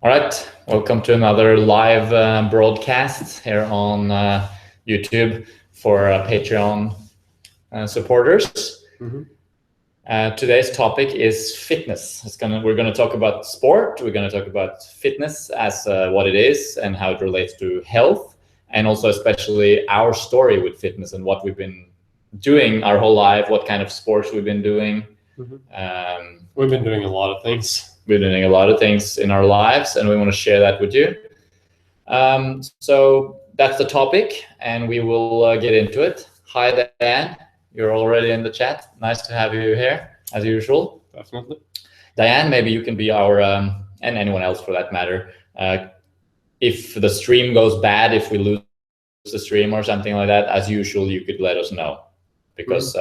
All right, welcome to another live broadcast here on YouTube for Patreon supporters. Today's topic is fitness. We're going to talk about sport. We're going to talk about fitness as what it is and how it relates to health, and also especially our story with fitness and what we've been doing our whole life, what kind of sports we've been doing. We've been doing a lot of things. We're doing a lot of things in our lives, and we want to share that with you. So that's the topic, and we will get into it. Hi, Diane. You're already in the chat. Nice to have you here, as usual. Definitely. Diane, maybe you can be our, and anyone else for that matter, if the stream goes bad, if we lose the stream or something like that, as usual, you could let us know, because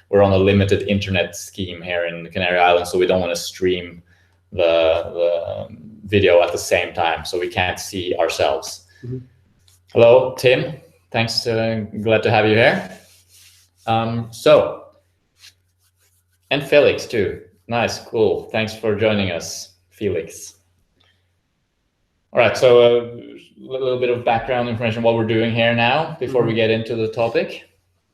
we're on a limited internet scheme here in the Canary Islands, so we don't want to stream the video at the same time, so we can't see ourselves. Hello, Tim. Thanks. Glad to have you here. And Felix too. Nice, cool. Thanks for joining us, Felix. All right, so a little bit of background information what we're doing here now before we get into the topic.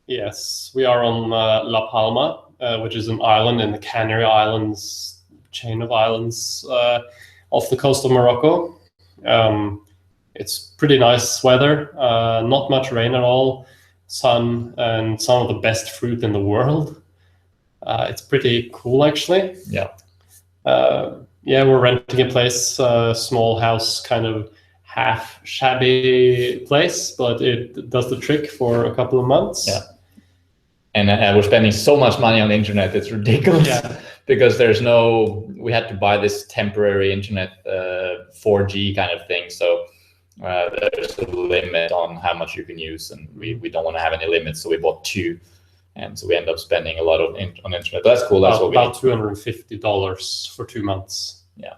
Yes, we are on La Palma, which is an island in the Canary Islands chain of islands off the coast of Morocco. It's pretty nice weather, not much rain at all, sun, and some of the best fruit in the world. It's pretty cool, actually. Yeah. We're renting a place, a small house, kind of half shabby place, but it does the trick for a couple of months. Yeah. And we're spending so much money on the internet, it's ridiculous. Yeah. Because we had to buy this temporary internet 4G kind of thing. So there's a limit on how much you can use, and we don't want to have any limits. So we bought 2. And so we end up spending a lot on internet. But that's cool. That's about $250 for 2 months. Yeah.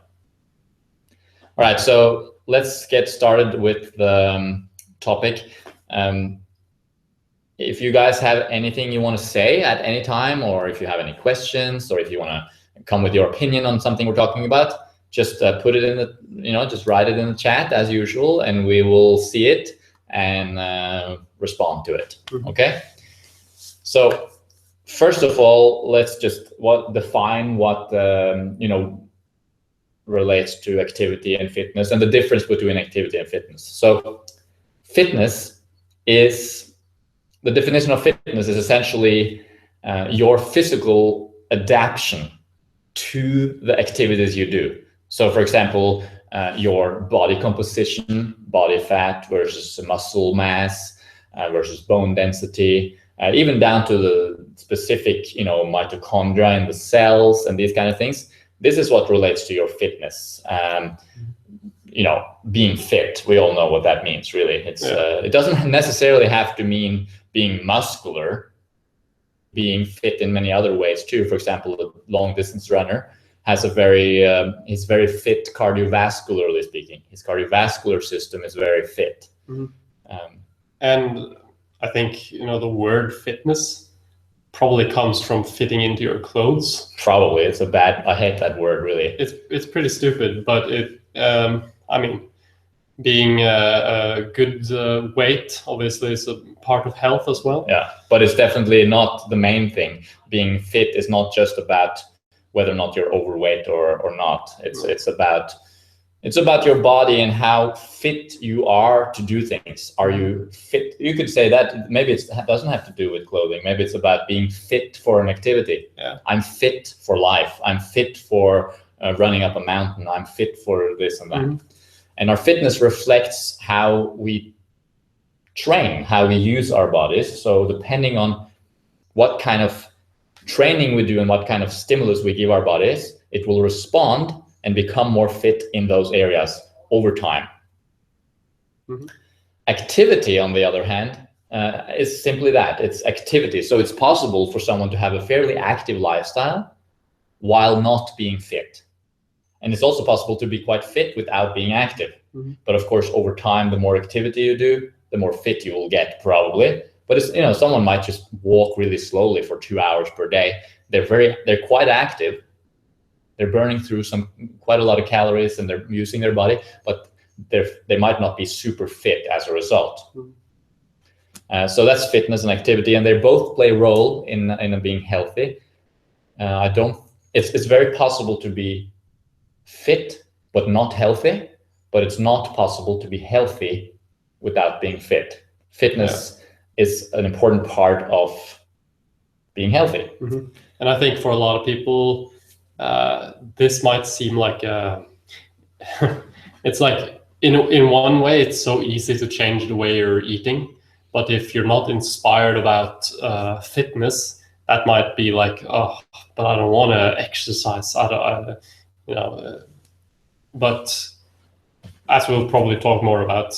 All right. So let's get started with the topic. If you guys have anything you want to say at any time, or if you have any questions, or if you want to come with your opinion on something we're talking about, just put it in the, just write it in the chat as usual, and we will see it and respond to it. Okay. So first of all, let's just define what relates to activity and fitness, and the difference between activity and fitness. So the definition of fitness is essentially your physical adaptation to the activities you do. So for example, your body composition, body fat versus muscle mass versus bone density, even down to the specific, mitochondria in the cells and these kind of things. This is what relates to your fitness. Being fit, we all know what that means, really. It doesn't necessarily have to mean being muscular. Being fit in many other ways too. For example, a long distance runner has he's very fit cardiovascularly speaking. His cardiovascular system is very fit. And I think, the word fitness probably comes from fitting into your clothes. Probably. I hate that word, really. It's pretty stupid, but being a good weight obviously is a part of health as well. Yeah, but it's definitely not the main thing. Being fit is not just about whether or not you're overweight or not. It's about your body and how fit you are to do things. Are you fit? You could say that maybe it doesn't have to do with clothing. Maybe it's about being fit for an activity. Yeah. I'm fit for life. I'm fit for running up a mountain. I'm fit for this and that. And our fitness reflects how we train, how we use our bodies. So depending on what kind of training we do and what kind of stimulus we give our bodies, it will respond and become more fit in those areas over time. Activity, on the other hand, is simply that. It's activity. So it's possible for someone to have a fairly active lifestyle while not being fit. And it's also possible to be quite fit without being active. But of course, over time, the more activity you do, the more fit you will get, probably. But it's, someone might just walk really slowly for 2 hours per day. They're quite active, they're burning through quite a lot of calories and they're using their body, but they might not be super fit as a result. So that's fitness and activity, and they both play a role in being healthy. It's very possible to be fit but not healthy, but it's not possible to be healthy without being fit. Fitness is an important part of being healthy. And I think for a lot of people, this might seem like it's like in one way it's so easy to change the way you're eating, but if you're not inspired about fitness, that might be like, oh, but I don't want to exercise. But as we'll probably talk more about,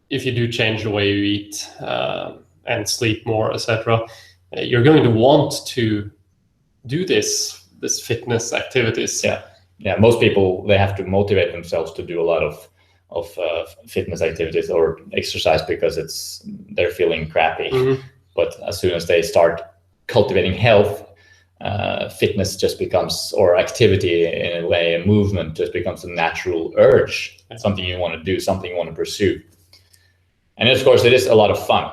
if you do change the way you eat and sleep more, etc., you're going to want to do this fitness activities. Yeah. Most people, they have to motivate themselves to do a lot of fitness activities or exercise because they're feeling crappy. But as soon as they start cultivating health, fitness just becomes, or activity in a way, a movement just becomes a natural urge, something you want to do, something you want to pursue. And of course, it is a lot of fun,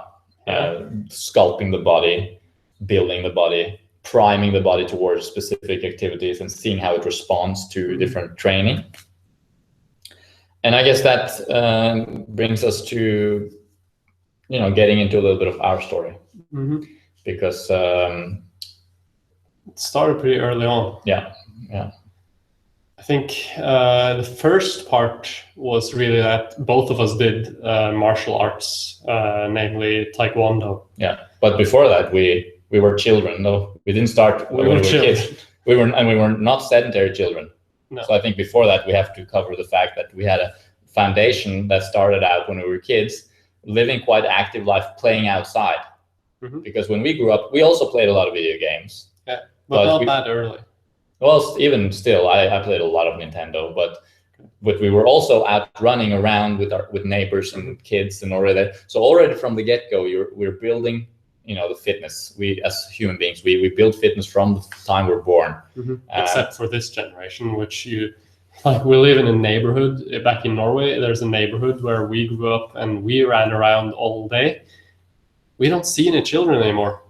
sculpting the body, building the body, priming the body towards specific activities and seeing how it responds to different training. And I guess that brings us to, getting into a little bit of our story, because it started pretty early on. Yeah. I think the first part was really that both of us did martial arts, namely Taekwondo. Yeah, but before that, we were children. No, we didn't start when we were kids. We were not sedentary children. No. So I think before that, we have to cover the fact that we had a foundation that started out when we were kids, living quite active life, playing outside. Because when we grew up, we also played a lot of video games. Yeah, but not that early. Well, even still, I played a lot of Nintendo, but we were also out running around with neighbors and kids and already. So already from the get-go, we're building, the fitness. We as human beings, we build fitness from the time we're born. Except for this generation, which we live in a neighborhood back in Norway. There's a neighborhood where we grew up and we ran around all day. We don't see any children anymore.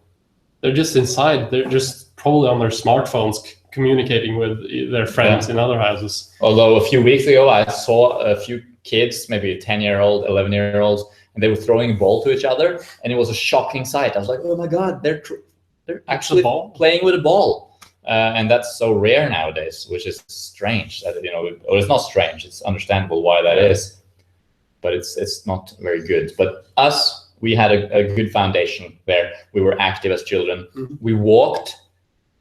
They're just inside. They're just probably on their smartphones communicating with their friends in other houses. Although a few weeks ago, I saw a few kids, maybe 10-year-old, 11-year-olds, and they were throwing a ball to each other, and it was a shocking sight. I was like, oh my God, they're actually playing with a ball. And that's so rare nowadays, which is strange. That, or it's not strange, it's understandable why that is, but it's not very good. But we had a good foundation there. We were active as children. We walked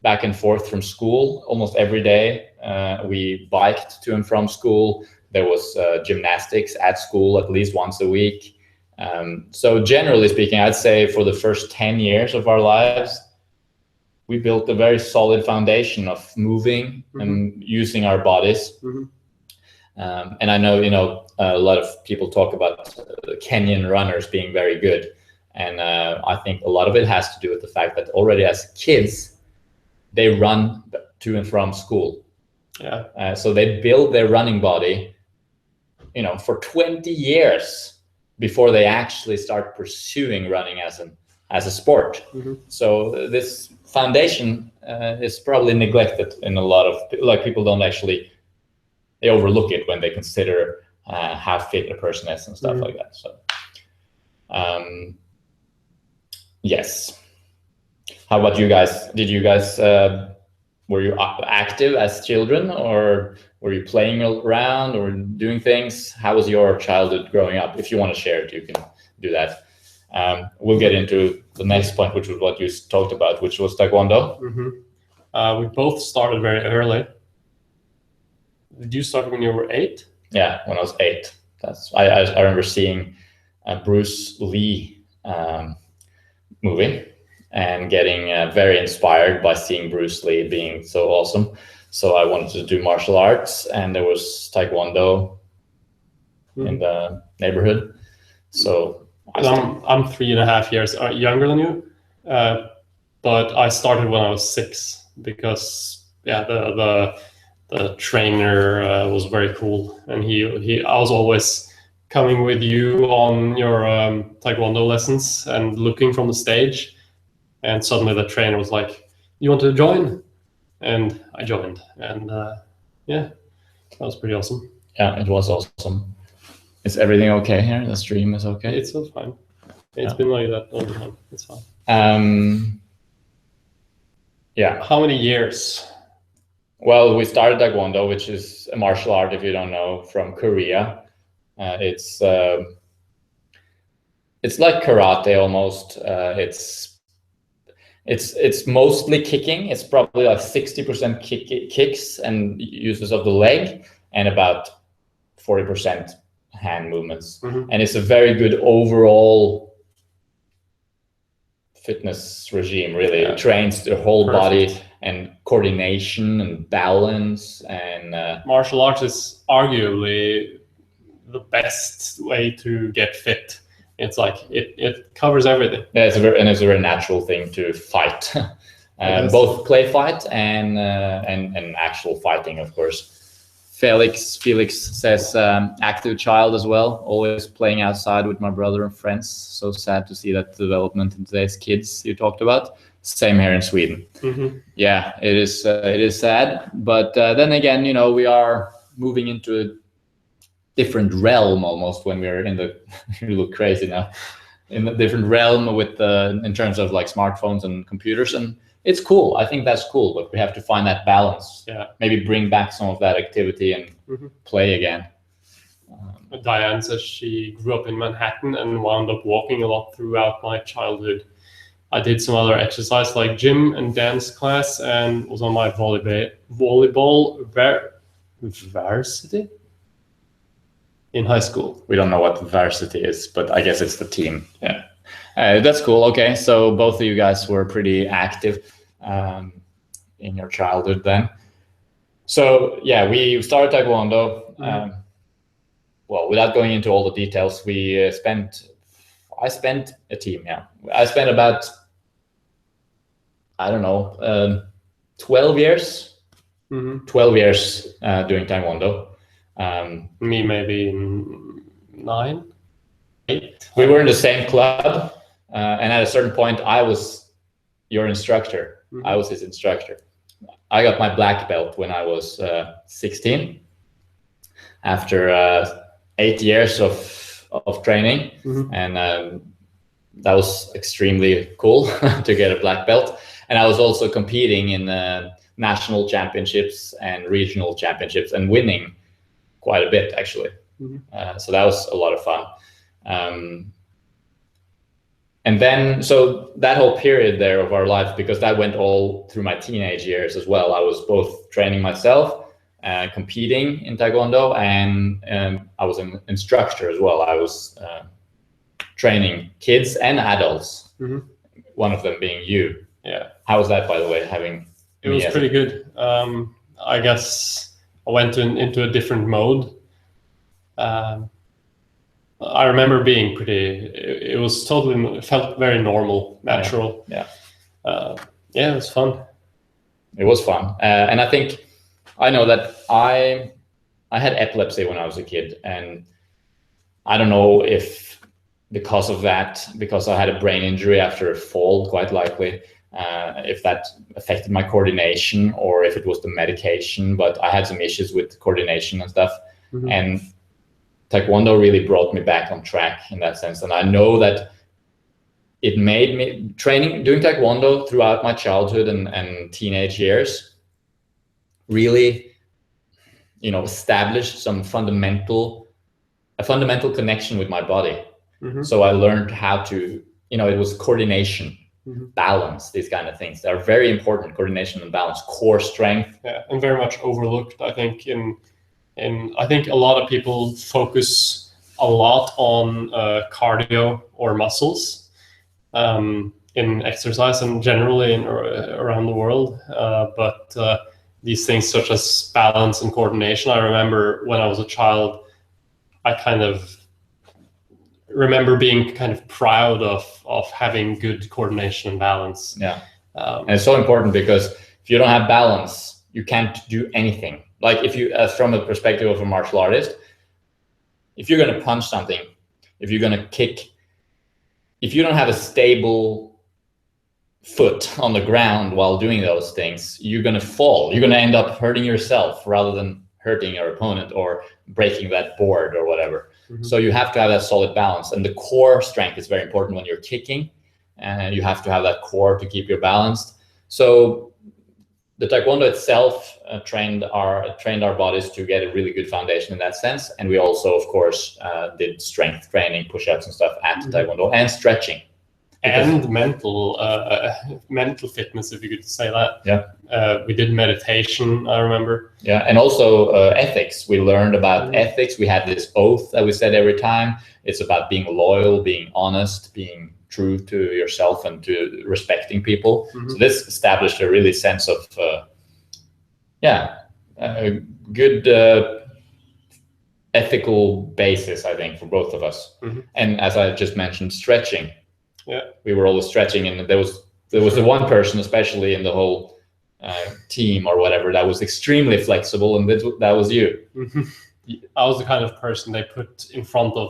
back and forth from school almost every day. We biked to and from school. There was gymnastics at school at least once a week. So generally speaking, I'd say for the first 10 years of our lives, we built a very solid foundation of moving and using our bodies. And I know, a lot of people talk about Kenyan runners being very good. And I think a lot of it has to do with the fact that already as kids, they run to and from school. So they build their running body, for 20 years before they actually start pursuing running as a sport. So this foundation is probably neglected in a lot of, people don't actually, they overlook it when they consider how fit a person is and stuff like that. So, yes. How about you guys? Did you guys, were you active as children, or were you playing around or doing things? How was your childhood growing up? If you want to share it, you can do that. We'll get into the next point, which was what you talked about, which was Taekwondo. We both started very early. Did you start when you were 8? Yeah, when I was 8. I remember seeing a Bruce Lee movie and getting very inspired by seeing Bruce Lee being so awesome. So I wanted to do martial arts, and there was Taekwondo in the neighborhood. So I'm 3.5 years younger than you, but I started when I was 6 because the the trainer was very cool, and I was always coming with you on your Taekwondo lessons and looking from the stage, and suddenly the trainer was like, "You want to join?" And I joined, and yeah, that was pretty awesome. Yeah, it was awesome. Is everything okay here? The stream is okay? It's all fine. It's been like that all the time. It's fine. Yeah. How many years? Well, we started Taekwondo, which is a martial art, if you don't know, from Korea. It's like karate almost. It's mostly kicking. It's probably like 60% kicks and uses of the leg, and about 40% hand movements. Mm-hmm. And it's a very good overall fitness regime, really. It trains the whole body and coordination and balance. And martial arts is arguably the best way to get fit. It's like it covers everything. Yeah, it's a very natural thing to fight, both play fight and actual fighting, of course. Felix says active child as well, always playing outside with my brother and friends. So sad to see that development in today's kids you talked about. Same here in Sweden. Mm-hmm. Yeah, it is sad, but then again, you know, we are moving into a different realm almost when we're in the you look crazy now, in a different realm with in terms of like smartphones and computers, and it's cool. I think that's cool, but we have to find that balance. Yeah, maybe bring back some of that activity and play again. Diane says she grew up in Manhattan and wound up walking a lot throughout my childhood. I did some other exercise like gym and dance class, and was on my volleyball varsity in high school. We don't know what varsity is, but I guess it's the team. Yeah, that's cool. Okay, so both of you guys were pretty active in your childhood then. So yeah, we started Taekwondo. Well, without going into all the details, I spent a team. Yeah, I spent about, I don't know, 12 years. 12 years doing Taekwondo. Me maybe 9, 8. We were in the same club, and at a certain point, I was your instructor. I was his instructor. I got my black belt when I was 16. After 8 years of training, and that was extremely cool to get a black belt. And I was also competing in national championships and regional championships and winning quite a bit, actually. So that was a lot of fun. And then, so that whole period there of our life, because that went all through my teenage years as well. I was both training myself, competing in Taekwondo, and I was an instructor as well. I was training kids and adults, one of them being you. Yeah. How was that, by the way, having It was pretty good. I guess I went into a different mode. I remember being it was totally, it felt very normal, natural. Yeah. Yeah, it was fun. It was fun. And I know that I had epilepsy when I was a kid, and I don't know if because of that, because I had a brain injury after a fall, quite likely, if that affected my coordination or if it was the medication, but I had some issues with coordination and stuff. And Taekwondo really brought me back on track in that sense. And I know that it made me doing Taekwondo throughout my childhood and teenage years really, established a fundamental connection with my body. So I learned how to, it was coordination, balance, these kind of things. They're very important, coordination and balance, core strength. Yeah, and very much overlooked, I think, I think a lot of people focus a lot on cardio or muscles in exercise and generally around the world. But these things such as balance and coordination, I remember when I was a child, I kind of remember being kind of proud of having good coordination and balance. Yeah, and it's so important because if you don't have balance, you can't do anything. Like if you, from a perspective of a martial artist, if you're going to punch something, if you're going to kick, if you don't have a stable foot on the ground while doing those things, you're going to fall. You're going to end up hurting yourself rather than hurting your opponent or breaking that board or whatever. So you have to have that solid balance, and the core strength is very important when you're kicking, and you have to have that core to keep you balanced. So the Taekwondo itself trained our bodies to get a really good foundation in that sense. And we also, of course, did strength training, push-ups and stuff at Taekwondo, and stretching. And mental fitness, if you could say that. Yeah. We did meditation, I remember. Yeah, and also ethics. We learned about ethics. We had this oath that we said every time. It's about being loyal, being honest, being true to yourself, and to respecting people. So this established a really sense of, a good ethical basis, I think, for both of us. And as I just mentioned, stretching. Yeah, we were always stretching, and there was the one person, especially in the whole team or whatever, that was extremely flexible, and that was you. I was the kind of person they put in front of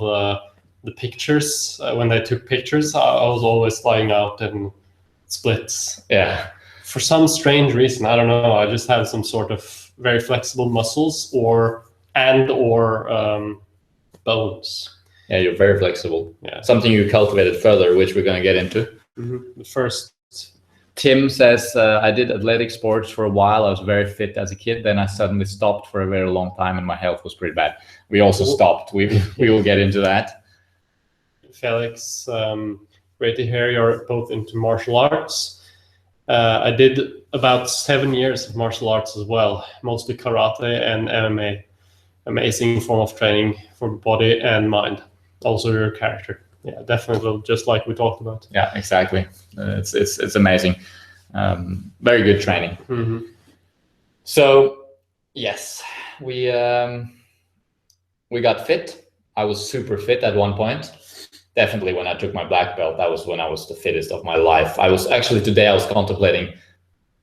the pictures when they took pictures. I was always lying out in splits. Yeah. For some strange reason, I don't know. I just have some sort of very flexible muscles or bones. Yeah, you're very flexible. Yeah. Something you cultivated further, which we're going to get into. The first. Tim says, I did athletic sports for a while. I was very fit as a kid. Then I suddenly stopped for a very long time, and my health was pretty bad. We also stopped. We will get into that. Felix, great to hear you're both into martial arts. I did about 7 years of martial arts as well, mostly karate and MMA. Amazing form of training for body and mind. Also your character. Yeah, definitely, just like we talked about. Yeah, exactly. It's amazing. Very good training. So yes, we got fit. I was super fit at one point. Definitely when I took my black belt, that was when I was the fittest of my life. Today I was contemplating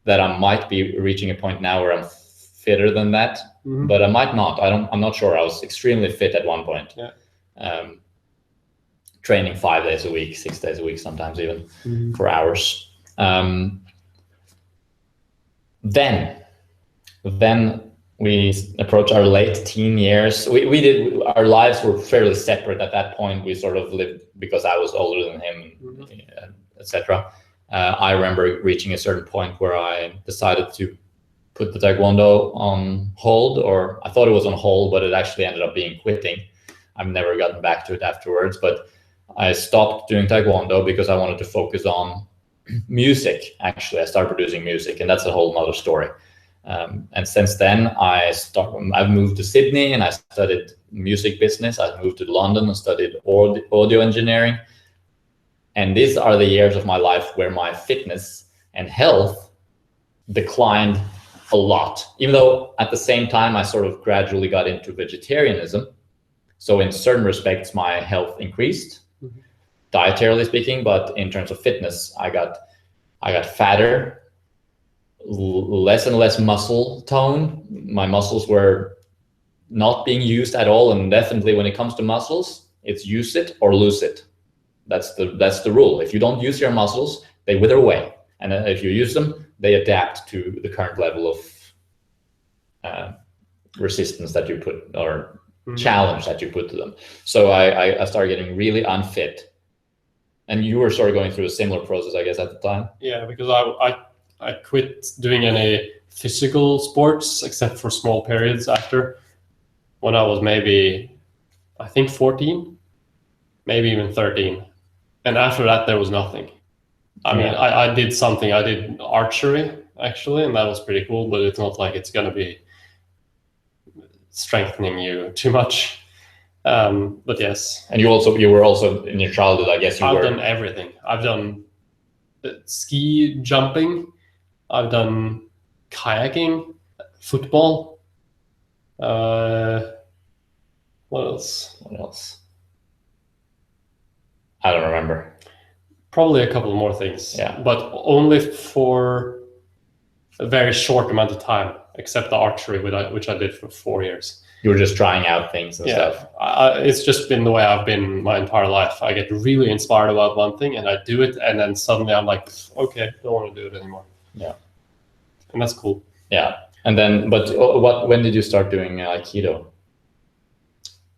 that I might be reaching a point now where I'm fitter than that, but I might not. I'm not sure. I was extremely fit at one point. Yeah. Training 5 days a week, 6 days a week, sometimes even for hours. Then we approach our late teen years. Our lives were fairly separate at that point. We sort of lived because I was older than him, etc. I remember reaching a certain point where I decided to put the Taekwondo on hold, or I thought it was on hold, but it actually ended up being quitting. I've never gotten back to it afterwards, but I stopped doing Taekwondo because I wanted to focus on music. Actually, I started producing music, and that's a whole nother story. And since then, I've moved to Sydney and I studied music business. I moved to London and studied audio engineering. And these are the years of my life where my fitness and health declined a lot, even though at the same time I sort of gradually got into vegetarianism. So in certain respects, my health increased, dietarily speaking, but in terms of fitness, I got fatter, less and less muscle tone. My muscles were not being used at all, and definitely when it comes to muscles, it's use it or lose it. That's the rule. If you don't use your muscles, they wither away, and if you use them, they adapt to the current level of resistance that you put, or challenge that you put to them. So I started getting really unfit. And you were sort of going through a similar process, I guess, at the time. Yeah, because I quit doing any physical sports except for small periods after, when I was maybe, I think 14, maybe even 13. And after that, there was nothing. I mean, I did something. I did archery, actually, and that was pretty cool, but it's not like it's going to be strengthening you too much. But yes. And you were also in your childhood, I guess I've done everything. I've done ski jumping. I've done kayaking, football. What else? I don't remember. Probably a couple more things. Yeah. But only for a very short amount of time. except the archery, which I did for 4 years. You were just trying out things and stuff. It's just been the way I've been my entire life. I get really inspired about one thing and I do it, and then suddenly I'm like, okay, don't want to do it anymore. Yeah, and that's cool. Yeah, and then, but when did you start doing keto?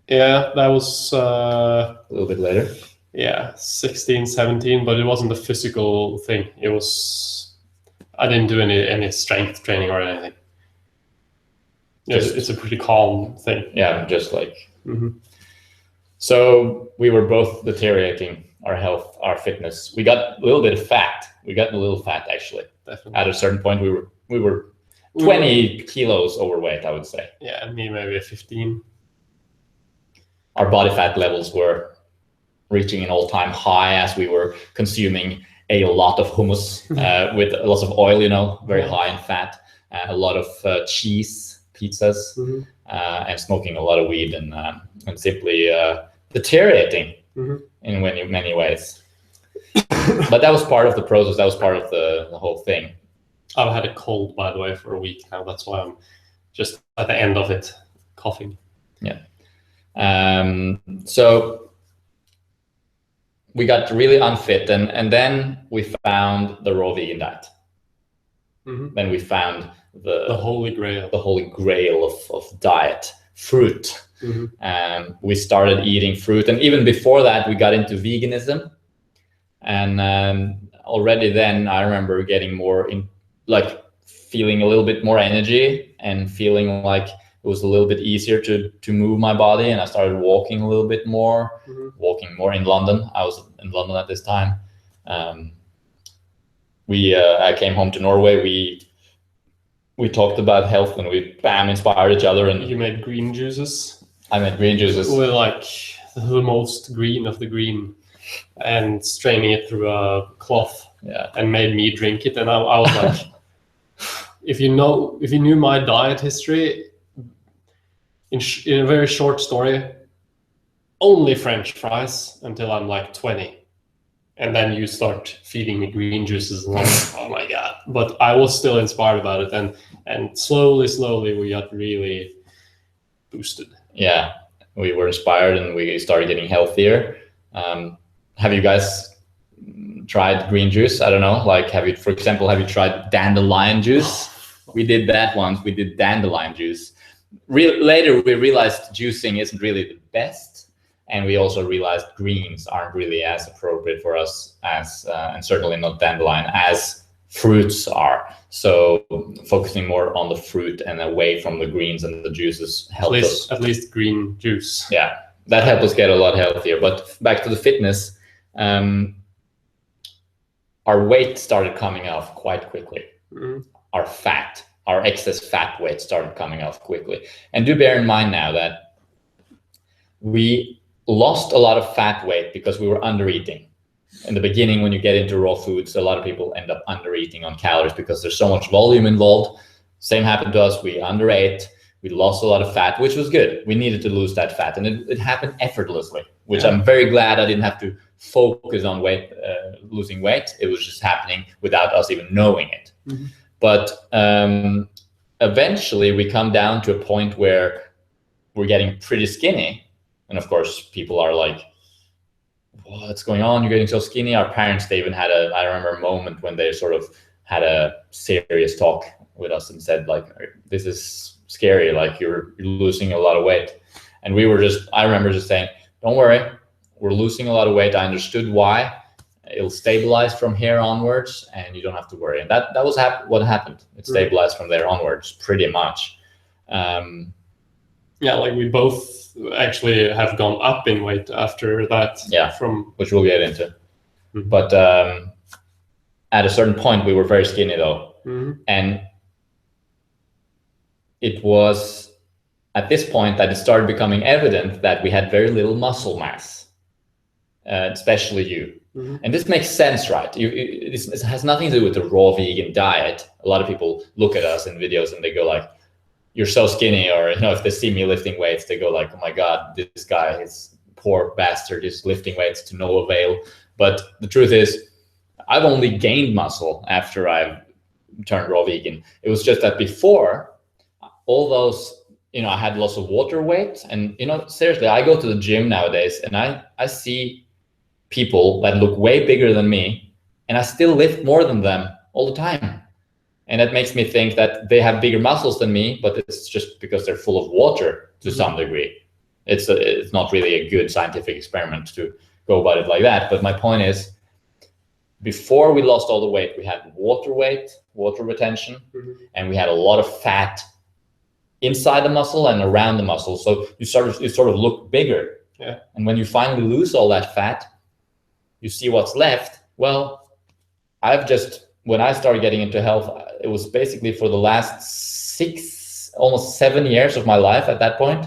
Yeah, that was a little bit later. Yeah, 16, 17, but it wasn't a physical thing. It was, I didn't do any strength training or anything. It's a pretty calm thing. Yeah, just like. So we were both deteriorating our health, our fitness. We got a little bit of fat. We got a little fat actually. Definitely. At a certain point, we were 20 kilos overweight, I would say. Yeah, me maybe 15. Our body fat levels were reaching an all-time high as we were consuming a lot of hummus with lots of oil, very high in fat, a lot of cheese, pizzas, and smoking a lot of weed and simply deteriorating in many ways. But that was part of the process. That was part of the whole thing. I've had a cold, by the way, for a week now. That's why I'm just at the end of it, coughing. Yeah. So we got really unfit, and then we found the raw vegan diet. Then we found the holy grail of diet, fruit. We started eating fruit, and even before that we got into veganism, and already then I remember getting more feeling a little bit more energy and feeling like it was a little bit easier to move my body, and I started walking a little bit more, walking more in London. I was in London at this time. I came home to Norway. We talked about health, and we inspired each other. And you made green juices. I made green juices. With like the most green of the green, and straining it through a cloth. Yeah. And made me drink it, and I was like, if you knew my diet history, in a very short story, only French fries until I'm like 20. And then you start feeding me green juices, and I'm like, oh my God. But I was still inspired about it, and slowly we got really boosted. Yeah, we were inspired and we started getting healthier. Have you guys tried green juice? I don't know, for example, have you tried dandelion juice? We did that once. We did dandelion juice. Later we realized juicing isn't really the best. And we also realized greens aren't really as appropriate for us as, and certainly not dandelion, as fruits are. So focusing more on the fruit and away from the greens and the juices helped us. At least green juice. Yeah, that helped us get a lot healthier. But back to the fitness, our weight started coming off quite quickly. Our excess fat weight started coming off quickly. And do bear in mind now that we lost a lot of fat weight because we were undereating. In the beginning, when you get into raw foods, a lot of people end up undereating on calories because there's so much volume involved. Same happened to us. We underate. We lost a lot of fat, which was good. We needed to lose that fat, and it happened effortlessly, which I'm very glad I didn't have to focus on losing weight. It was just happening without us even knowing it. But eventually, we come down to a point where we're getting pretty skinny. And of course, people are like, what's going on? You're getting so skinny. Our parents, they even had I remember a moment when they sort of had a serious talk with us and said, like, this is scary. Like, you're losing a lot of weight. And I remember just saying, don't worry, we're losing a lot of weight. I understood why. It'll stabilize from here onwards, and you don't have to worry. And that was what happened. It stabilized from there onwards, pretty much. Yeah, like we both actually have gone up in weight after that. Yeah, which we'll get into. But at a certain point, we were very skinny though. And it was at this point that it started becoming evident that we had very little muscle mass, especially you. And this makes sense, right? This has nothing to do with the raw vegan diet. A lot of people look at us in videos and they go like, you're so skinny, or if they see me lifting weights, they go like, oh my God, this guy is poor bastard, is lifting weights to no avail. But the truth is, I've only gained muscle after I've turned raw vegan. It was just that before, all those, I had lots of water weight. And, seriously, I go to the gym nowadays and I see people that look way bigger than me, and I still lift more than them all the time. And that makes me think that they have bigger muscles than me, but it's just because they're full of water to some degree. It's not really a good scientific experiment to go about it like that. But my point is, before we lost all the weight, we had water weight, water retention, and we had a lot of fat inside the muscle and around the muscle. So you sort of look bigger. Yeah. And when you finally lose all that fat, you see what's left. Well, when I started getting into health, it was basically for the last 6, almost 7 years of my life. At that point,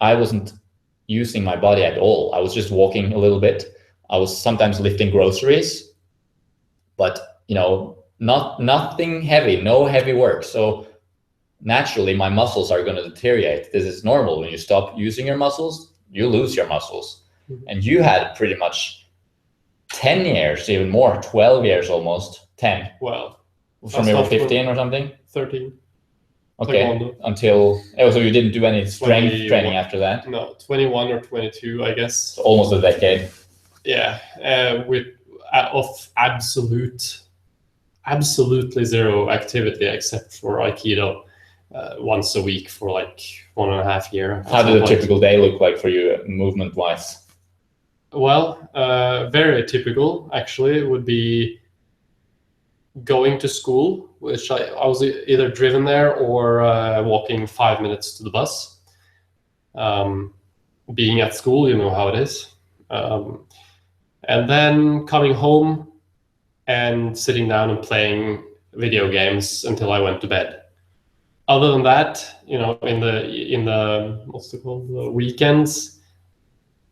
I wasn't using my body at all. I was just walking a little bit. I was sometimes lifting groceries, but nothing heavy, no heavy work. So naturally, my muscles are going to deteriorate. This is normal. When you stop using your muscles, you lose your muscles. And you had pretty much 10 years, even more, 12 years almost, 10. Well, from you were 15 or something? 13. Okay, so you didn't do any strength training after that? No, 21 or 22, I guess. So almost a decade. Yeah, of absolutely zero activity except for Aikido once a week for like 1.5 years. How did a typical day look like for you, movement-wise? Well, very typical actually would be going to school, which I was either driven there or walking 5 minutes to the bus. Being at school, you know how it is. And then coming home and sitting down and playing video games until I went to bed. Other than that, in the what's it called, the weekends,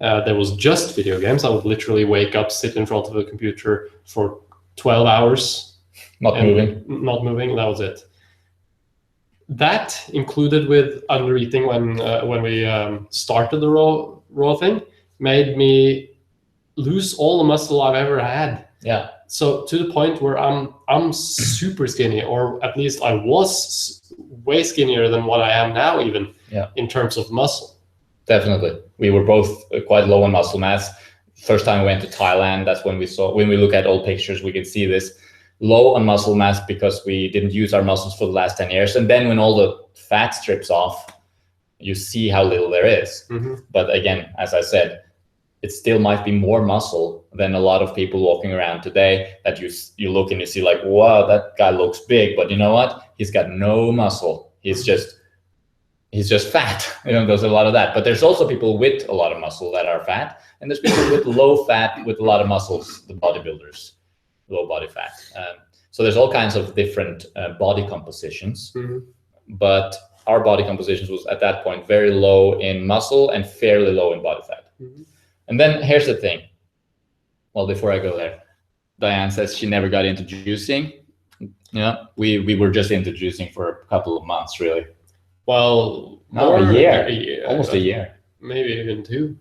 there was just video games. I would literally wake up, sit in front of the computer for 12 hours. Not moving. That was it. That included with under eating when we started the raw thing, made me lose all the muscle I've ever had. Yeah. So to the point where I'm super skinny, or at least I was way skinnier than what I am now, even in terms of muscle. Definitely. We were both quite low on muscle mass. First time we went to Thailand, that's when we look at old pictures, we can see this low on muscle mass because we didn't use our muscles for the last 10 years. And then when all the fat strips off, you see how little there is. But again, as I said, it still might be more muscle than a lot of people walking around today that you look and you see like, wow, that guy looks big, but you know what? He's got no muscle. He's just fat. There's a lot of that. But there's also people with a lot of muscle that are fat, and there's people with low fat with a lot of muscles, the bodybuilders, low body fat. So there's all kinds of different body compositions, but our body compositions was at that point very low in muscle and fairly low in body fat. And then here's the thing. Well, before I go there, Diane says she never got into juicing. Yeah, we were just into juicing for a couple of months, really. Well, a year, almost a year. Maybe even 2.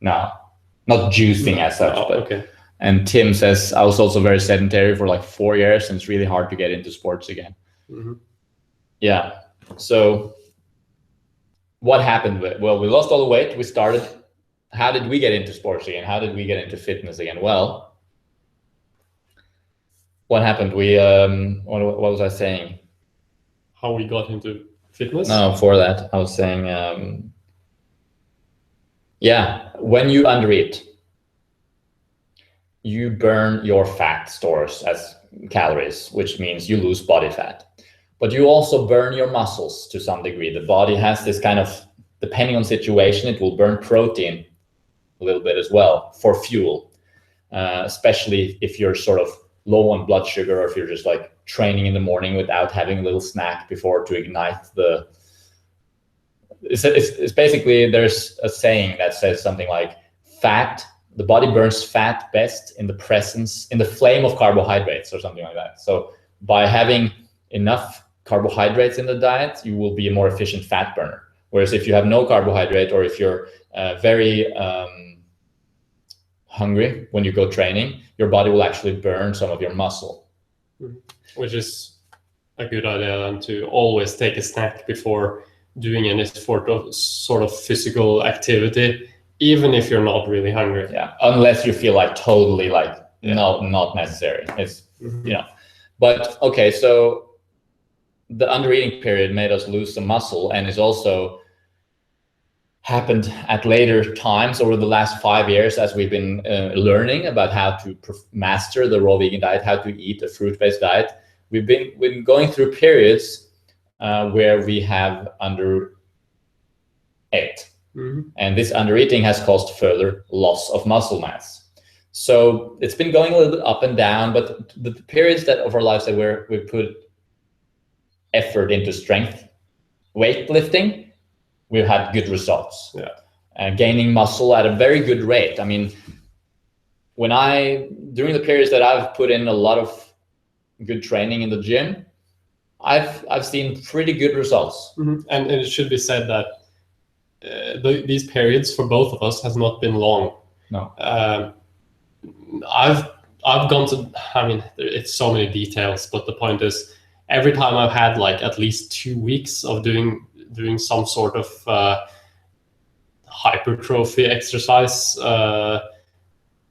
No, not juicing as such. But, okay. And Tim says, I was also very sedentary for like 4 years, and it's really hard to get into sports again. Yeah. So what happened? Well, we lost all the weight. We started. How did we get into sports again? How did we get into fitness again? Well, what happened? We, what was I saying? How we got into fitness? No, for that, I was saying, when you undereat, you burn your fat stores as calories, which means you lose body fat. But you also burn your muscles to some degree. The body has this kind of, depending on situation, it will burn protein a little bit as well for fuel, especially if you're sort of low on blood sugar, or if you're just like training in the morning without having a little snack before to ignite the... It's basically, there's a saying that says something like the body burns fat best in the flame of carbohydrates, or something like that. So by having enough carbohydrates in the diet, you will be a more efficient fat burner. Whereas if you have no carbohydrate, or if you're very hungry when you go training, your body will actually burn some of your muscle. Which is a good idea than to always take a snack before doing any sort of physical activity, even if you're not really hungry. Yeah, unless you feel like totally like no, not necessary. It's you know, but okay, so the undereating period made us lose some muscle, and it's also happened at later times over the last 5 years as we've been learning about how to master the raw vegan diet, how to eat a fruit-based diet. We've been going through periods where we have underate. And this undereating has caused further loss of muscle mass. So it's been going a little bit up and down, but the periods that of our lives that we put effort into strength, weightlifting, we've had good results. Gaining muscle at a very good rate. I mean, during the periods that I've put in a lot of good training in the gym, I've seen pretty good results. And it should be said that these periods for both of us has not been long. No. I've gone to, I mean, it's so many details, but the point is, every time I've had like at least 2 weeks of doing some sort of hypertrophy exercise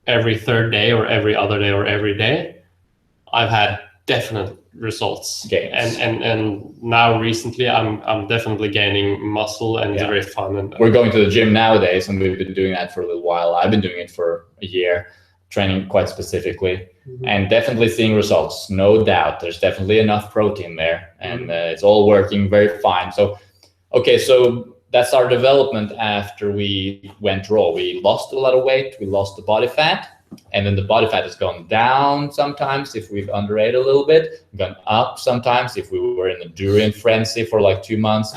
every third day or every other day or every day, I've had definite results. Gains. And now recently I'm definitely gaining muscle, and it's very fun. And we're going to the gym nowadays, and we've been doing that for a little while. I've been doing it for a year, training quite specifically, and definitely seeing results. No doubt, there's definitely enough protein there, and it's all working very fine. So, okay, so that's our development after we went raw. We lost a lot of weight, we lost the body fat, and then the body fat has gone down sometimes if we've underate a little bit, gone up sometimes if we were in a durian frenzy for like 2 months.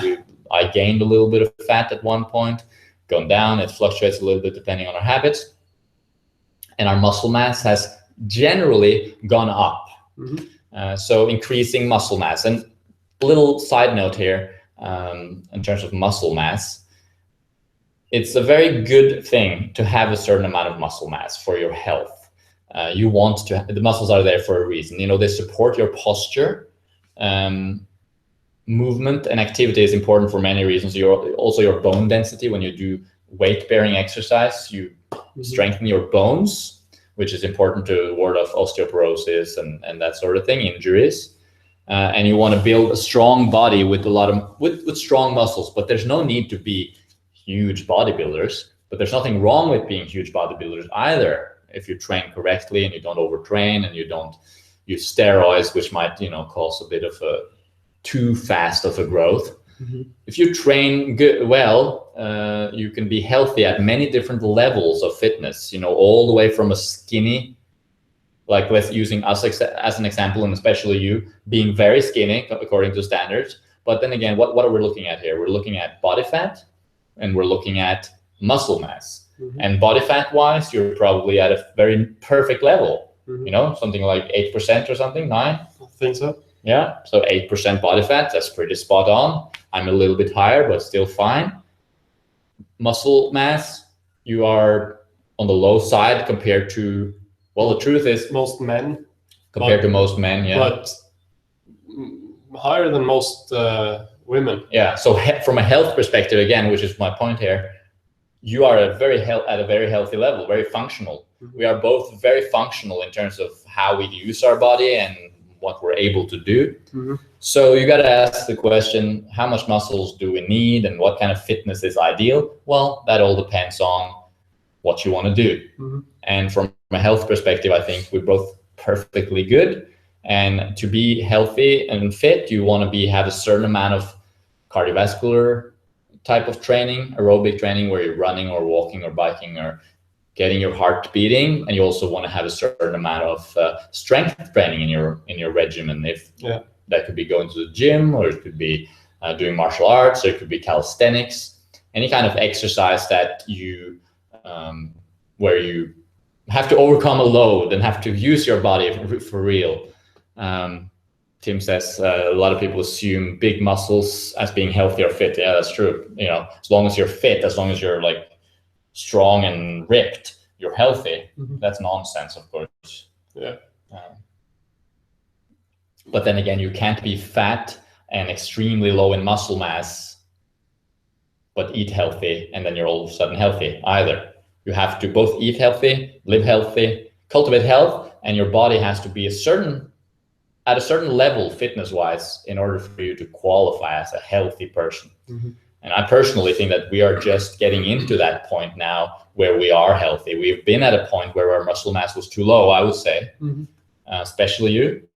I gained a little bit of fat at one point, gone down. It fluctuates a little bit depending on our habits. And our muscle mass has generally gone up. So increasing muscle mass. And a little side note here, in terms of muscle mass, it's a very good thing to have a certain amount of muscle mass for your health. You want to, the muscles are there for a reason. You know, they support your posture. Movement and activity is important for many reasons. Also your bone density. When you do weight-bearing exercise, you strengthen your bones, which is important to ward off osteoporosis and that sort of thing, injuries. And you want to build a strong body with with strong muscles, but there's no need to be huge bodybuilders, but there's nothing wrong with being huge bodybuilders either if you train correctly and you don't overtrain and you don't use steroids, which might, cause a bit of a too fast of a growth. If you train well, you can be healthy at many different levels of fitness, all the way from a skinny, like let's using us as an example, and especially you being very skinny according to standards. But then again, what are we looking at here? We're looking at body fat and we're looking at muscle mass. And body fat wise, you're probably at a very perfect level, something like 8% or something, 9? I think so. Yeah, so 8% body fat, that's pretty spot on. I'm a little bit higher, but still fine. Muscle mass, you are on the low side compared to, well, the truth is most men. Compared to most men, yeah. But higher than most women. Yeah, so from a health perspective, again, which is my point here, you are at a very healthy level, very functional. We are both very functional in terms of how we use our body and what we're able to do. So you got to ask the question, how much muscles do we need and what kind of fitness is ideal? Well, that all depends on what you want to do. And from a health perspective, I think we're both perfectly good. And to be healthy and fit, you want to have a certain amount of cardiovascular type of training, aerobic training, where you're running or walking or biking or getting your heart beating, and you also want to have a certain amount of strength training in your regimen. If that could be going to the gym, or it could be doing martial arts, or it could be calisthenics, any kind of exercise that you where you have to overcome a load and have to use your body for real. Tim says a lot of people assume big muscles as being healthy or fit. Yeah, that's true. As long as you're fit, as long as you're like strong and ripped, you're healthy. That's nonsense, of course. But then again, you can't be fat and extremely low in muscle mass, but eat healthy, and then you're all of a sudden healthy either. You have to both eat healthy, live healthy, cultivate health, and your body has to be at a certain level fitness-wise in order for you to qualify as a healthy person. And I personally think that we are just getting into that point now where we are healthy. We've been at a point where our muscle mass was too low, I would say, especially you,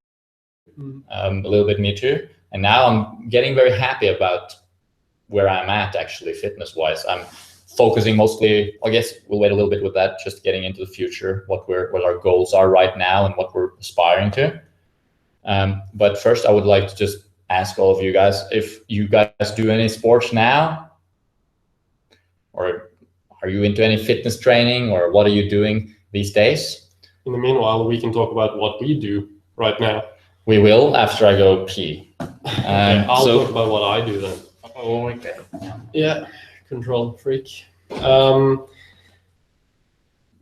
a little bit me too. And now I'm getting very happy about where I'm at actually fitness-wise. I'm focusing mostly, I guess we'll wait a little bit with that, just getting into the future, what our goals are right now and what we're aspiring to. But first I would like to just ask all of you guys if you guys do any sports now, or are you into any fitness training, or what are you doing these days? In the meanwhile, we can talk about what we do right now. We will after I go pee. Okay, I'll talk about what I do then. Oh, okay. Yeah, control freak.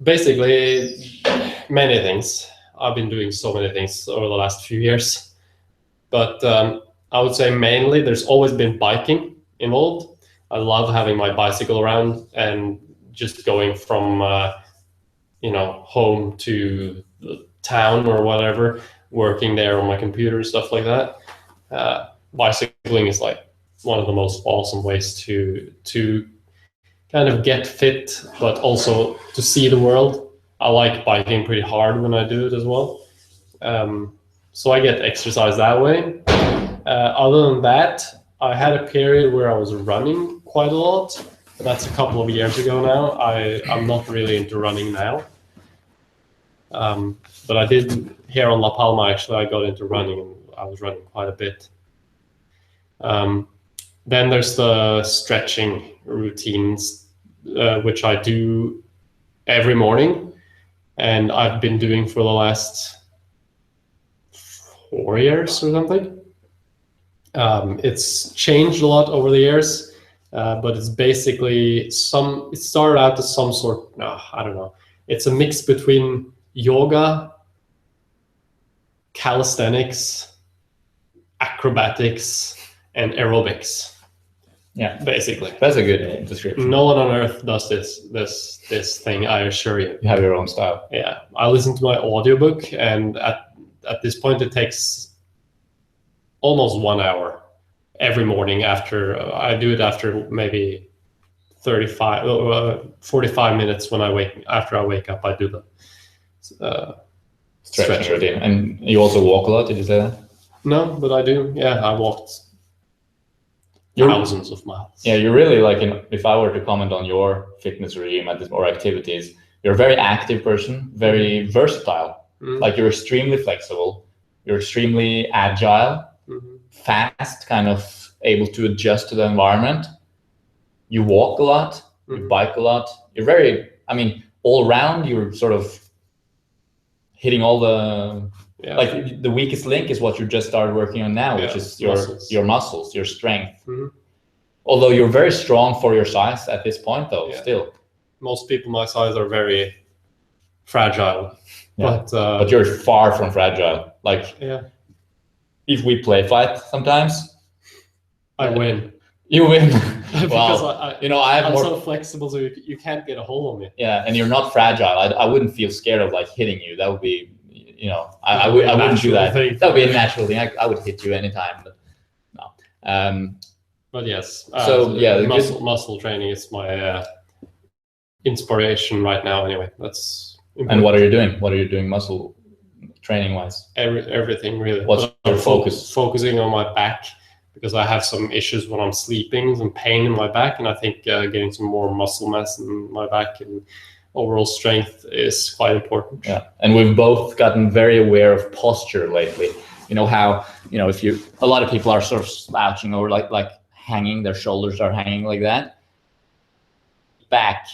Basically, many things. I've been doing so many things over the last few years, but I would say mainly there's always been biking involved. I love having my bicycle around and just going from home to the town or whatever, working there on my computer, stuff like that. Bicycling is like one of the most awesome ways to kind of get fit, but also to see the world. I like biking pretty hard when I do it as well. So I get exercise that way. Other than that, I had a period where I was running quite a lot. That's a couple of years ago now. I'm not really into running now. But I did here on La Palma, actually, I got into running and I was running quite a bit. Then there's the stretching routines, which I do every morning. And I've been doing for the last 4 years or something. It's changed a lot over the years, but it's basically it started out as some sort, I don't know. It's a mix between yoga, calisthenics, acrobatics, and aerobics. Yeah, basically. That's a good description. No one on earth does this thing, I assure you. You have your own style. Yeah, I listen to my audiobook, and at this point it takes almost 1 hour every morning. I do it after maybe 45 minutes after I wake up. I do the stretching routine. And you also walk a lot, did you say that? No, but I do. Yeah, I walked thousands of miles. Yeah, you're really like, if I were to comment on your fitness regime or activities, you're a very active person, very versatile. Like you're extremely flexible, you're extremely agile, fast, kind of able to adjust to the environment. You walk a lot, you bike a lot. You're very, all around, you're sort of hitting all the, like the weakest link is what you just started working on now, which is your muscles, your strength. Although you're very strong for your size at this point, though, still. Most people my size are very fragile. Yeah. But you're far from fragile. Like, if we play fight sometimes, I win. You win. Because I'm so flexible, so you can't get a hold of me. Yeah, and you're not fragile. I wouldn't feel scared of like hitting you. That would be, I wouldn't do that. That would be a natural thing. I would hit you anytime, but no. But yes. Muscle training is my inspiration right now. Anyway, that's important. And what are you doing? What are you doing muscle training wise? Everything really. What's your focus? Focusing on my back, because I have some issues when I'm sleeping, some pain in my back, and I think getting some more muscle mass in my back and overall strength is quite important. Yeah, and we've both gotten very aware of posture lately. You know how, a lot of people are sort of slouching over, like hanging, their shoulders are hanging like that. Back,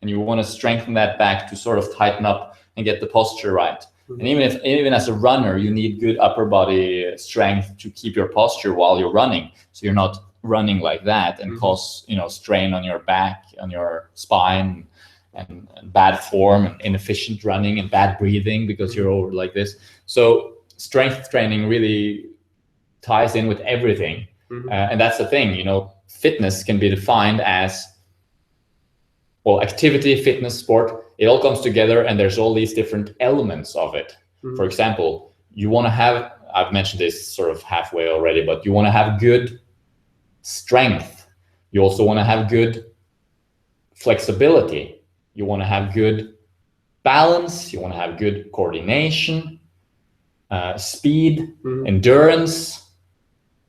and you want to strengthen that back to sort of tighten up and get the posture right. And even as a runner, you need good upper body strength to keep your posture while you're running. So you're not running like that and cause strain on your back, on your spine, and bad form and inefficient running and bad breathing because you're over like this. So strength training really ties in with everything. And that's the thing, you know, fitness can be defined as, well, activity, fitness, sport, it all comes together and there's all these different elements of it. For example, you want to have, I've mentioned this sort of halfway already, but you want to have good strength. You also want to have good flexibility. You want to have good balance. You want to have good coordination, speed, endurance.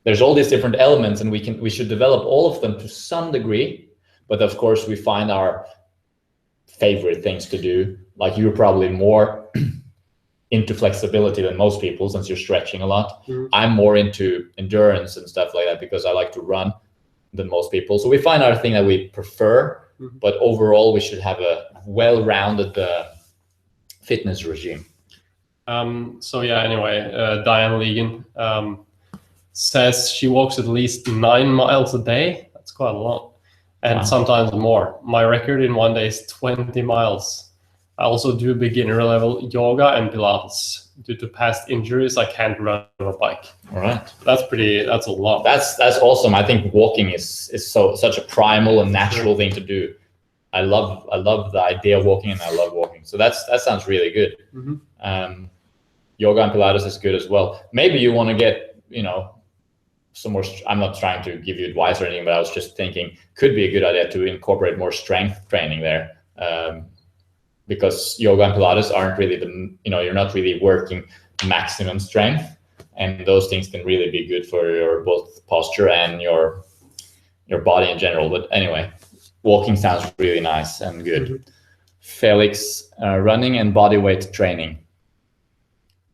There's all these different elements, and we should develop all of them to some degree. But of course, we find our favorite things to do. Like you're probably more into flexibility than most people, since you're stretching a lot. I'm more into endurance and stuff like that because I like to run than most people. So we find our thing that we prefer, but overall we should have a well-rounded fitness regime. So yeah, anyway, Diane Legan says she walks at least 9 miles a day. That's quite a lot. And sometimes more. My record in one day is 20 miles. I also do beginner level yoga and Pilates. Due to past injuries, I can't run a bike. All right. That's a lot. That's awesome. I think walking is such a primal and natural thing to do. I love the idea of walking, and I love walking. So that sounds really good. Yoga and Pilates is good as well. Maybe you want to get, you know, some more. I'm not trying to give you advice or anything, but I was just thinking could be a good idea to incorporate more strength training there. Because yoga and Pilates aren't really you're not really working maximum strength, and those things can really be good for your both posture and your body in general. But anyway, walking sounds really nice and good. Felix, running and body weight training.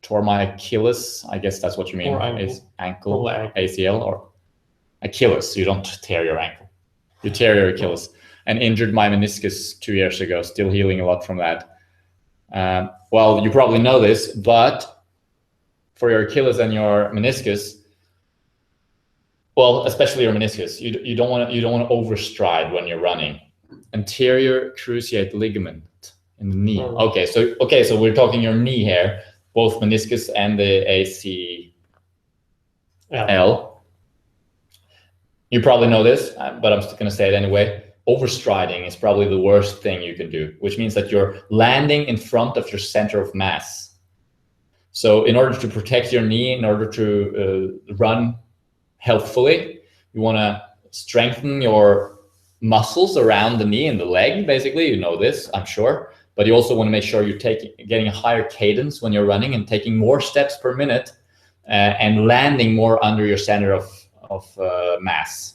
Tore my Achilles, I guess that's what you mean. Is ankle, ACL, or Achilles. You don't tear your ankle, you tear your Achilles. And injured my meniscus 2 years ago, still healing a lot from that. Well, you probably know this, but for your Achilles and your meniscus, well, especially your meniscus, you don't want to overstride when you're running. Anterior cruciate ligament in the knee. Okay, so we're talking your knee here, both meniscus and the ACL. You probably know this, but I'm still going to say it anyway. Overstriding is probably the worst thing you can do, which means that you're landing in front of your center of mass. So in order to protect your knee, in order to run healthfully, you want to strengthen your muscles around the knee and the leg, basically. You know this, I'm sure. But you also want to make sure you're getting a higher cadence when you're running and taking more steps per minute and landing more under your center of mass.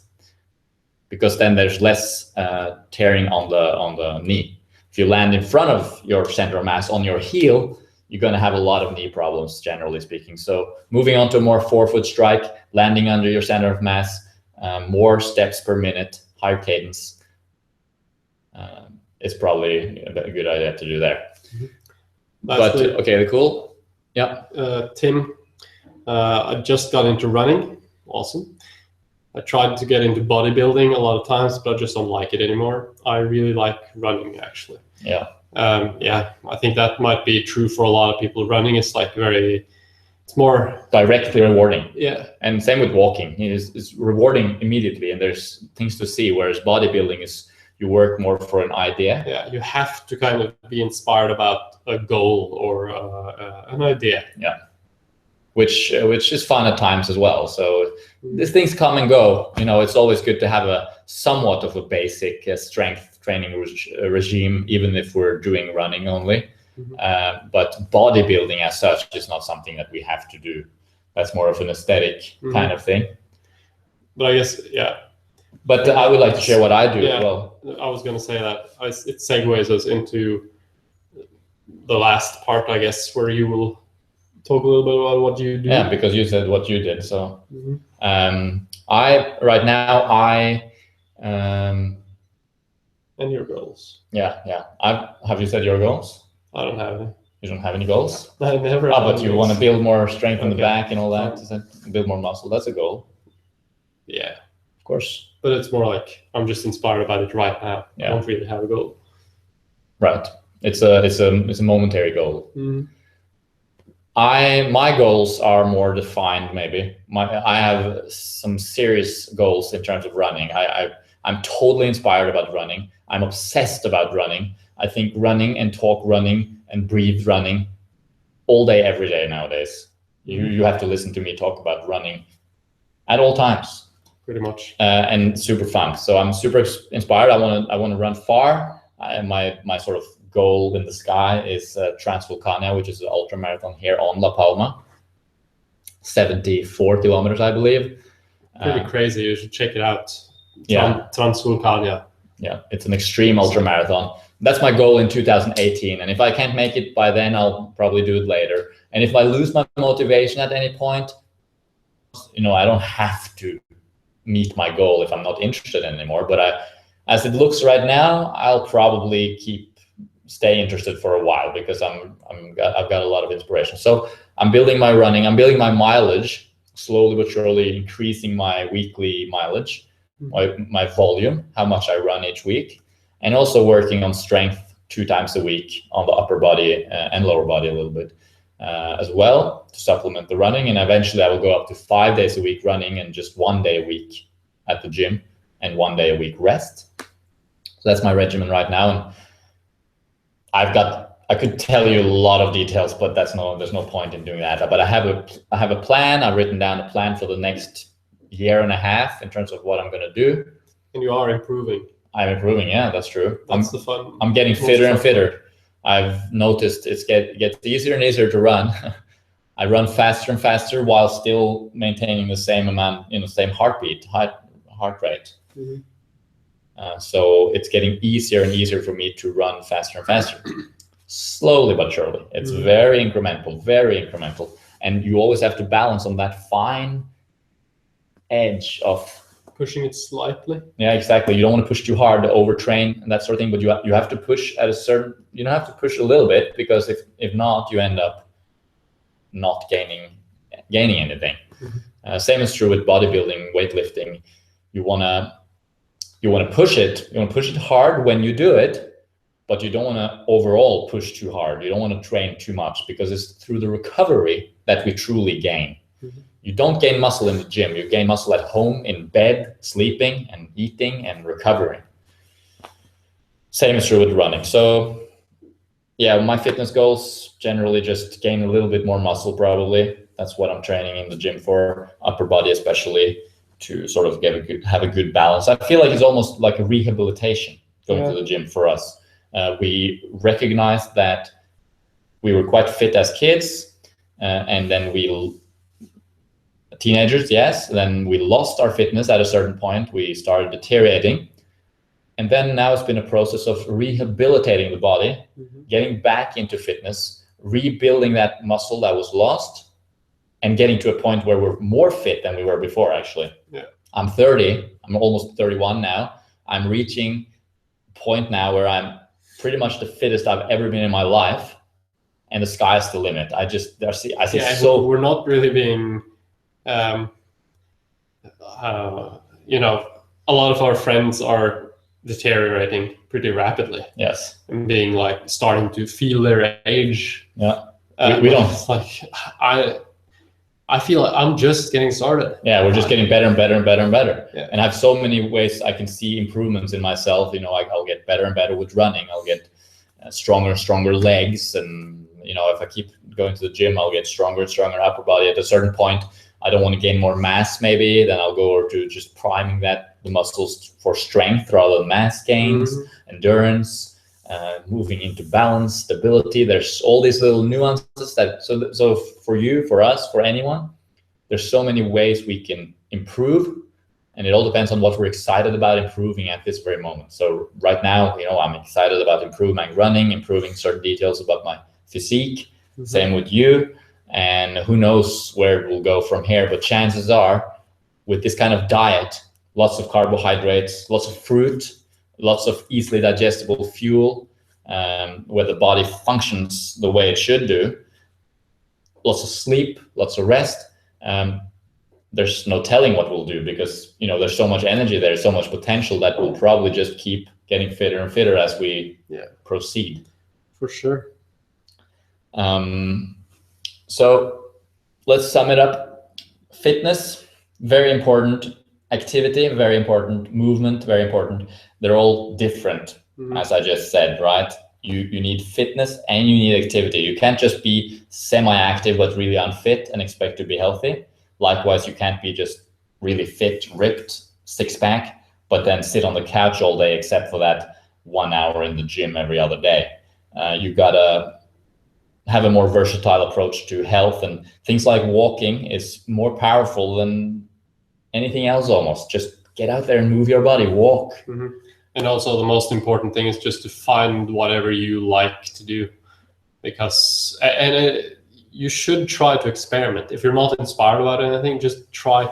Because then there's less tearing on the knee. If you land in front of your center of mass on your heel, you're going to have a lot of knee problems, generally speaking. So moving on to a more forefoot strike, landing under your center of mass, more steps per minute, higher cadence, is probably a good idea to do there. But okay, cool. Yeah. Tim, I just got into running. Awesome. I tried to get into bodybuilding a lot of times, but I just don't like it anymore. I really like running, actually. Yeah. I think that might be true for a lot of people. Running is like it's more directly rewarding. Yeah. And same with walking. It's rewarding immediately, and there's things to see, whereas bodybuilding is you work more for an idea. Yeah, you have to kind of be inspired about a goal or an idea. Yeah. Which is fun at times as well. So these things come and go. You know, it's always good to have a somewhat of a basic strength training regime, even if we're doing running only. But bodybuilding as such is not something that we have to do. That's more of an aesthetic kind of thing. But I guess, yeah. But I would like to share what I do as well. I was going to say that it segues us into the last part, I guess, where you will talk a little bit about what you do. Yeah, because you said what you did. So and your goals. Yeah. Have you said your goals? I don't have any. You don't have any goals? I never. But you want to build more strength in the back and all that? Build more muscle. That's a goal. Yeah, of course. But it's more like I'm just inspired about it right now. Yeah. I don't really have a goal. Right. It's a momentary goal. My goals are more defined. Maybe I have some serious goals in terms of running. I'm totally inspired about running. I'm obsessed about running. I think running and talk running and breathe running all day, every day nowadays. You have to listen to me talk about running at all times. Pretty much. And super fun. So I'm super inspired. I want to run far. My sort of goal in the sky is Transvulcania, which is an ultra marathon here on La Palma. 74 kilometers, I believe. Pretty crazy. You should check it out. Yeah. Transvulcania. Yeah, it's an extreme ultra marathon. That's my goal in 2018. And if I can't make it by then, I'll probably do it later. And if I lose my motivation at any point, I don't have to meet my goal if I'm not interested anymore. But as it looks right now, I'll probably stay interested for a while because I've got a lot of inspiration. So I'm building my running, I'm building my mileage, slowly but surely increasing my weekly mileage, my volume, how much I run each week, and also working on strength 2 times a week on the upper body and lower body a little bit as well to supplement the running. And eventually I will go up to 5 days a week running and just 1 day a week at the gym and 1 day a week rest. So that's my regimen right now. And I could tell you a lot of details, but there's no point in doing that. But I have a plan. I've written down a plan for the next year and a half in terms of what I'm going to do. And you are improving. I'm improving. Yeah, that's true. That's the fun. I'm getting fitter and fitter. I've noticed it gets easier and easier to run. I run faster and faster while still maintaining the same amount, same heart rate. So it's getting easier and easier for me to run faster and faster, slowly but surely. It's very incremental. And you always have to balance on that fine edge of pushing it slightly. Yeah, exactly. You don't want to push too hard to overtrain and that sort of thing, but you have to push at a certain, have to push a little bit, because if not, you end up not gaining anything. Same is true with bodybuilding, weightlifting. You want to push it. You want to push it hard when you do it, but you don't want to overall push too hard. You don't want to train too much, because it's through the recovery that we truly gain. You don't gain muscle in the gym. You gain muscle at home, in bed, sleeping and eating and recovering. Same is true with running. So yeah, my fitness goals generally just gain a little bit more muscle probably. That's what I'm training in the gym for, upper body especially, to sort of have a good balance. I feel like it's almost like a rehabilitation going to the gym for us. We recognized that we were quite fit as kids, and then teenagers, yes, then we lost our fitness at a certain point. We started deteriorating. And then now it's been a process of rehabilitating the body, getting back into fitness, rebuilding that muscle that was lost, and getting to a point where we're more fit than we were before, actually. Yeah. I'm 30, I'm almost 31 now. I'm reaching a point now where I'm pretty much the fittest I've ever been in my life, and the sky's the limit. I see so we're not really being a lot of our friends are deteriorating pretty rapidly. Yes. And being starting to feel their age. Yeah. We don't. I feel like I'm just getting started. Yeah, we're just getting better and better and better and better. Yeah. And I have so many ways I can see improvements in myself. I'll get better and better with running. I'll get stronger and stronger legs. And, if I keep going to the gym, I'll get stronger and stronger upper body. At a certain point, I don't want to gain more mass maybe. Then I'll go over to just priming the muscles for strength rather than mass gains, endurance, moving into balance, stability. There's all these little nuances so for you, for us, for anyone, there's so many ways we can improve, and it all depends on what we're excited about improving at this very moment. So right now, I'm excited about improving my running, improving certain details about my physique. Same with you, and who knows where it will go from here. But chances are, with this kind of diet, lots of carbohydrates, lots of fruit, lots of easily digestible fuel, where the body functions the way it should do, lots of sleep, lots of rest, there's no telling what we'll do, because there's so much energy there, so much potential, that we'll probably just keep getting fitter and fitter as we proceed. For sure. So let's sum it up. Fitness, very important. Activity, very important. Movement, very important. They're all different, as I just said, right? You need fitness and you need activity. You can't just be semi-active but really unfit and expect to be healthy. Likewise, you can't be just really fit, ripped, six-pack, but then sit on the couch all day except for that 1 hour in the gym every other day. You gotta have a more versatile approach to health, and things like walking is more powerful than anything else almost. Just get out there and move your body, walk. And also the most important thing is just to find whatever you like to do, because you should try to experiment. If you're not inspired about anything, just try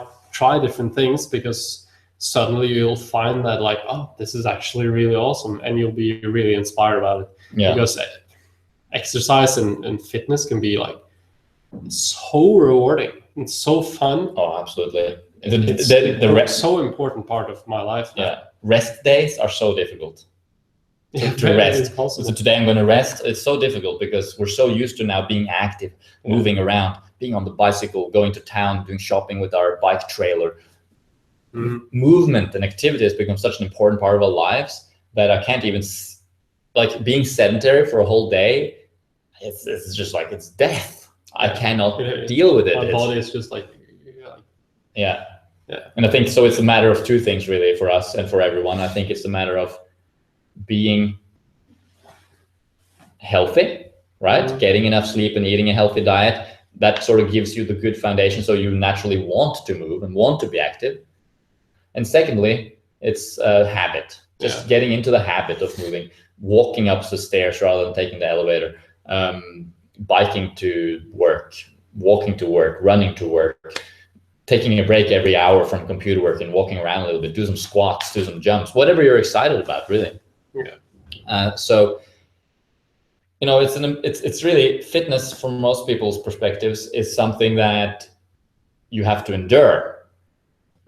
different things, because suddenly you'll find that like, oh, this is actually really awesome, and you'll be really inspired about it. Because exercise and fitness can be like so rewarding and so fun. Oh, absolutely. It's so important part of my life now. Yeah, rest days are so difficult to rest. So today I'm going to rest. It's so difficult because we're so used to now being active, moving around, being on the bicycle, going to town, doing shopping with our bike trailer. Movement and activity has become such an important part of our lives that I can't even, like, being sedentary for a whole day, it's just like, it's death. I cannot deal with it. My body is just like, yeah. And I think so it's a matter of two things really for us and for everyone. I think it's a matter of being healthy, right? Getting enough sleep and eating a healthy diet. That sort of gives you the good foundation, so you naturally want to move and want to be active. And secondly, it's a habit. Just getting into the habit of moving, walking up the stairs rather than taking the elevator, biking to work, walking to work, running to work, taking a break every hour from computer work and walking around a little bit, do some squats, do some jumps, whatever you're excited about, really. So, you know, it's really, fitness from most people's perspectives is something that you have to endure.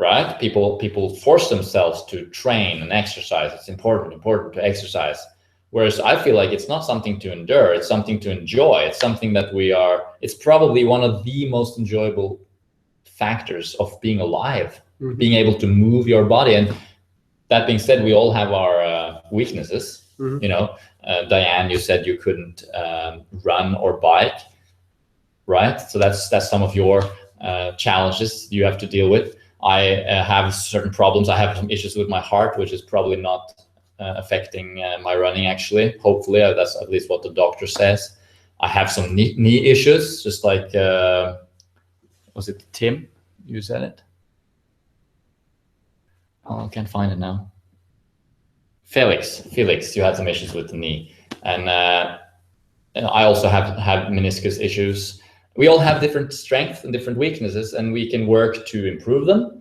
Right? People force themselves to train and exercise. It's important to exercise. Whereas I feel like it's not something to endure, it's something to enjoy. It's something that it's probably one of the most enjoyable factors of being alive, being able to move your body. And that being said, we all have our weaknesses. You know, Diane, you said you couldn't run or bike, right? So that's some of your challenges you have to deal with. I have certain problems. I have some issues with my heart, which is probably not affecting my running, actually. Hopefully, that's at least what the doctor says. I have some knee issues, just like, was it Tim? You said it? Oh, I can't find it now. Felix, you had some issues with the knee. And I also have meniscus issues. We all have different strengths and different weaknesses, and we can work to improve them.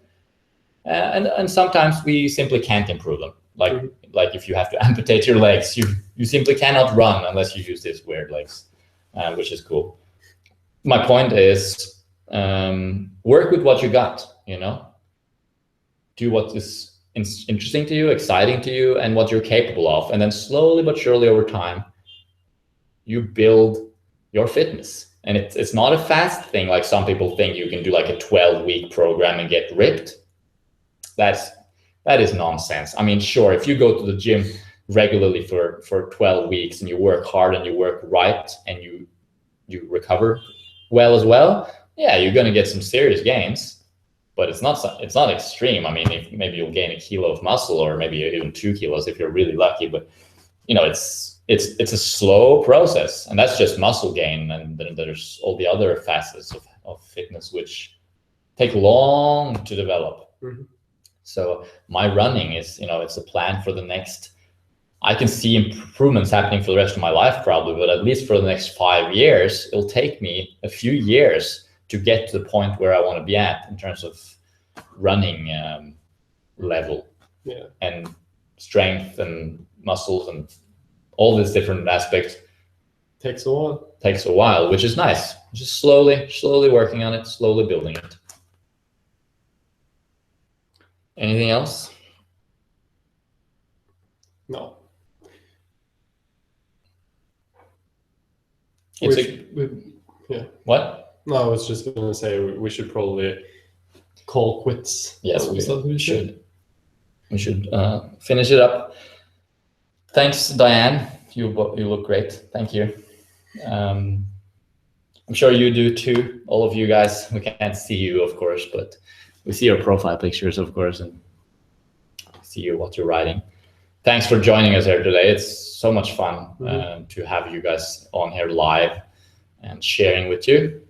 And sometimes we simply can't improve them. Like if you have to amputate your legs, you simply cannot run unless you use these weird legs, which is cool. My point is, work with what you got, you know? Do what is interesting to you, exciting to you, and what you're capable of. And then slowly but surely over time, you build your fitness. And it's not a fast thing like some people think. You can do like a 12-week program and get ripped. That is nonsense. I mean, sure, if you go to the gym regularly for 12 weeks and you work hard and you work right and you recover well as well, yeah, you're going to get some serious gains. But it's not extreme. I mean, if maybe you'll gain a kilo of muscle, or maybe even 2 kilos if you're really lucky. But you know, it's a slow process, and that's just muscle gain. And then there's all the other facets of fitness which take long to develop. So my running is, you know, it's a plan for the next. I can see improvements happening for the rest of my life probably, but at least for the next 5 years, it'll take me a few years to get to the point where I want to be at in terms of running level, and strength and muscles and all these different aspects. Takes a while, which is nice. Just slowly working on it, slowly building it. Anything else? No. Yeah. What? No, I was just going to say we should probably call quits. Yes, we should. We should finish it up. Thanks, Diane. You look great. Thank you. I'm sure you do too. All of you guys. We can't see you, of course, but we see your profile pictures, of course, and see what you're writing. Thanks for joining us here today. It's so much fun to have you guys on here live and sharing with you.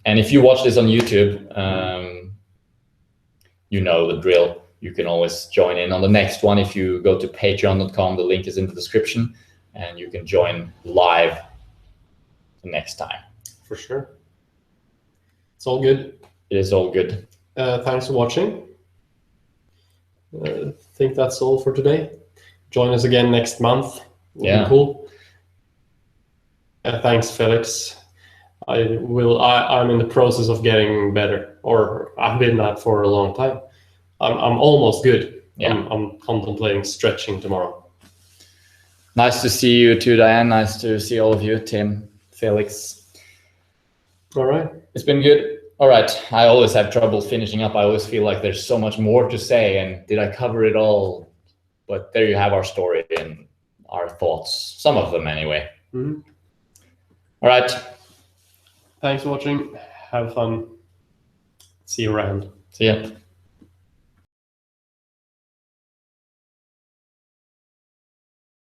And if you watch this on YouTube, you know the drill. You can always join in on the next one. If you go to patreon.com, the link is in the description, and you can join live the next time. For sure. It's all good. It is all good. Thanks for watching. I think that's all for today. Join us again next month. It'll be cool. Thanks, Felix. I'm in the process of getting better, or I've been that for a long time. I'm almost good. Yeah. I'm contemplating stretching tomorrow. Nice to see you too, Diane. Nice to see all of you, Tim, Felix. All right. It's been good. All right. I always have trouble finishing up. I always feel like there's so much more to say, and did I cover it all? But there you have our story and our thoughts. Some of them anyway. Mm-hmm. All right. Thanks for watching. Have fun. See you around. See ya.